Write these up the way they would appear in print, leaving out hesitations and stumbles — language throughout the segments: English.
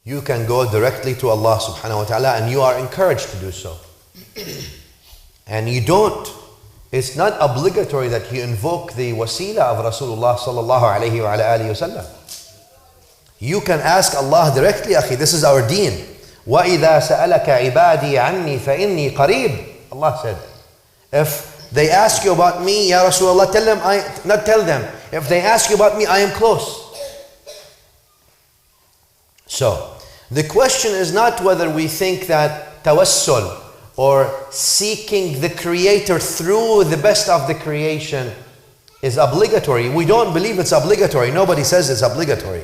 You can go directly to Allah subhanahu wa ta'ala, and you are encouraged to do so. And you don't, it's not obligatory that you invoke the wasila of Rasulullah sallallahu alayhi wa alihi wasallam. You can ask Allah directly, akhi. This is our deen. وَإِذَا سَأَلَكَ عِبَادِي عَنِّي فَإِنِّي قَرِيب. Allah said, if they ask you about me, Ya Rasulullah, tell them, if they ask you about me, I am close. So, the question is not whether we think that tawassul, or seeking the Creator through the best of the creation, is obligatory. We don't believe it's obligatory. Nobody says it's obligatory.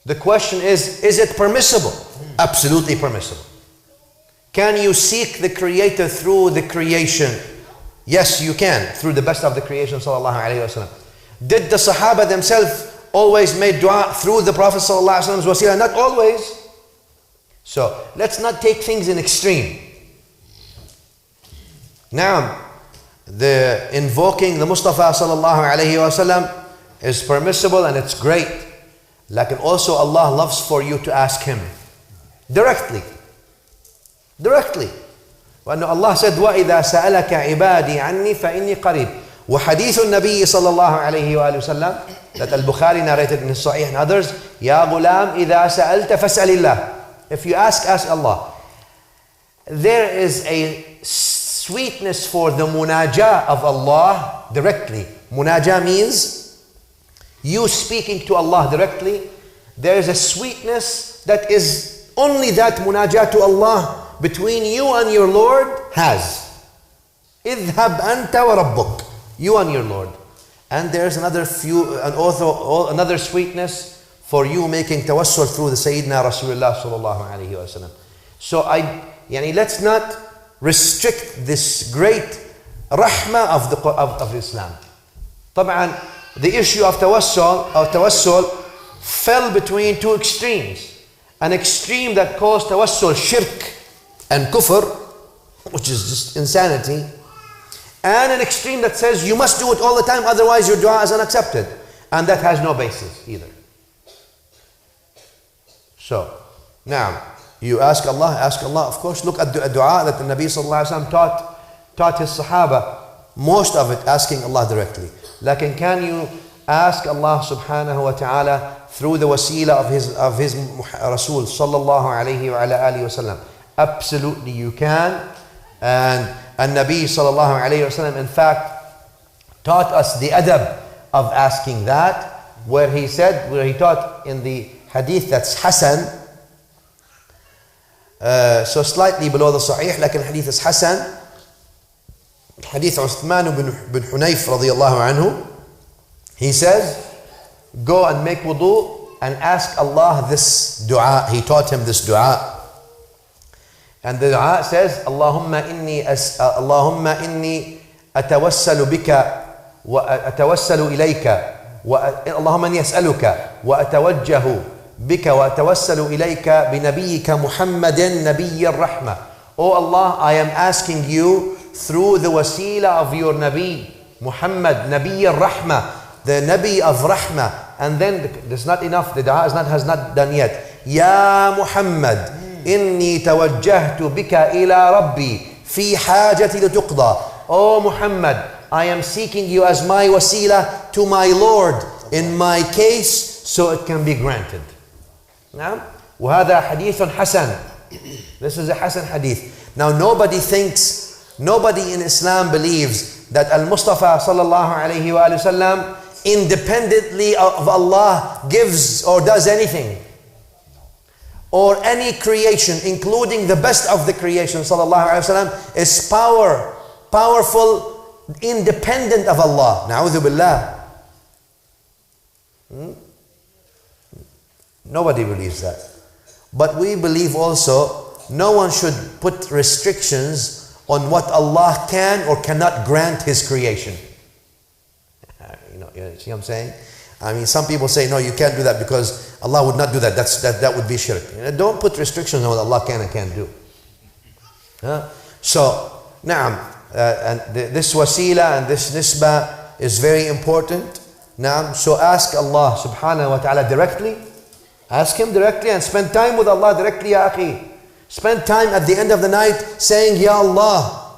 The question is it permissible? Absolutely permissible. Can you seek the Creator through the creation? Yes, you can, through the best of the creation, sallallahu alayhi wa sallam. Did the Sahaba themselves always make dua through the Prophet sallallahu alayhi wa sallam's wasila? Not always. So, let's not take things in extreme. Now, the invoking the Mustafa sallallahu alayhi wa sallam is permissible and it's great. Like also Allah loves for you to ask Him directly. Directly. Allah said, وَإِذَا سَأَلَكَ عِبَادِي عَنِّي فَإِنِّي قَرِيب. وحديث النبي صلى الله عليه وآله وسلم, that Al-Bukhari narrated in his Sahih and others, يَا غُلَامْ إِذَا سَأَلْتَ فَاسْأَلِ اللَّهِ. If you ask Allah. There is a sweetness for the munajah of Allah directly. Munajah means you speaking to Allah directly. There is a sweetness that is only that munajah to Allah between you and your Lord has. اذهب أنت وربك. You and your Lord. And there's another sweetness for you making tawassul through the Sayyidina Rasulullah sallallahu alayhi wa sallam. So let's not restrict this great rahmah of Islam. طبعا, the issue of tawassul fell between two extremes. An extreme that calls tawassul shirk and kufr, which is just insanity, and an extreme that says you must do it all the time, otherwise your dua is unaccepted. And that has no basis either. So, now, you ask Allah, of course. Look at the dua that the Nabi sallallahu alayhi wa sallam taught his Sahaba, most of it asking Allah directly. Lakin, can you ask Allah subhanahu wa ta'ala through the wasila of his Rasul sallallahu alayhi wa alihi wa sallam? Absolutely you can. And Nabi sallallahu alayhi wa sallam in fact taught us the adab of asking that, where he taught in the hadith that's Hasan, so slightly below the Sahih, like the hadith is Hasan, hadith Uthman bin Hunayf radiyallahu anhu. He says, go and make wudu and ask Allah this dua. He taught him this dua. And the dua says, Allahumma inni atawassalu bika wa atawassalu ilayka Allahumma inni as'aluka wa atawajjahu bika wa atawassalu ilayka bi nabiyyika Muhammadin nabiyyir rahmah. Oh Allah, I am asking you through the wasila of your Nabi Muhammad, nabiyyir rahmah, the Nabi of rahmah. And then that's not enough, the dua has not done yet. Ya Muhammad, inni tawajjahtu bika ila rabbi fi hajati lituqda. Oh Muhammad, I am seeking you as my wasila to my Lord in my case so it can be granted. Now, وهذا حديث حسن. This is a Hasan hadith. Now nobody in Islam believes that Al-Mustafa sallallahu alayhi wa sallam independently of Allah gives or does anything. Or any creation, including the best of the creation, sallallahu alayhi wa sallam, is powerful, independent of Allah. Na'udhu billah. Nobody believes that. But we believe also, no one should put restrictions on what Allah can or cannot grant His creation. You see what I'm saying? I mean, some people say, no, you can't do that because Allah would not do that. That would be shirk. Don't put restrictions on what Allah can and can't do. So, na'am, and this wasila and this nisbah is very important. Na'am, so ask Allah subhanahu wa ta'ala directly Ask Him directly and spend time with Allah directly, ya akhi. Spend time at the end of the night saying, Ya Allah,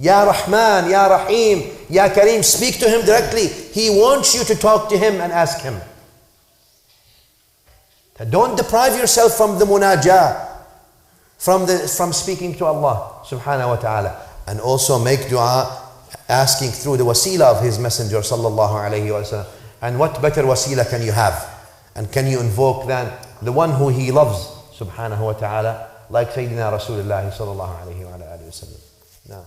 Ya Rahman, Ya Rahim, Ya Kareem. Speak to Him directly. He wants you to talk to Him and ask Him. Don't deprive yourself from the munajah, from speaking to Allah subhanahu wa ta'ala. And also make dua asking through the wasila of His Messenger sallallahu alayhi wa sallam. And what better wasila can you have? And can you invoke than the one who He loves subhanahu wa ta'ala, like Sayyidina Rasulullah sallallahu alayhi wa sallam.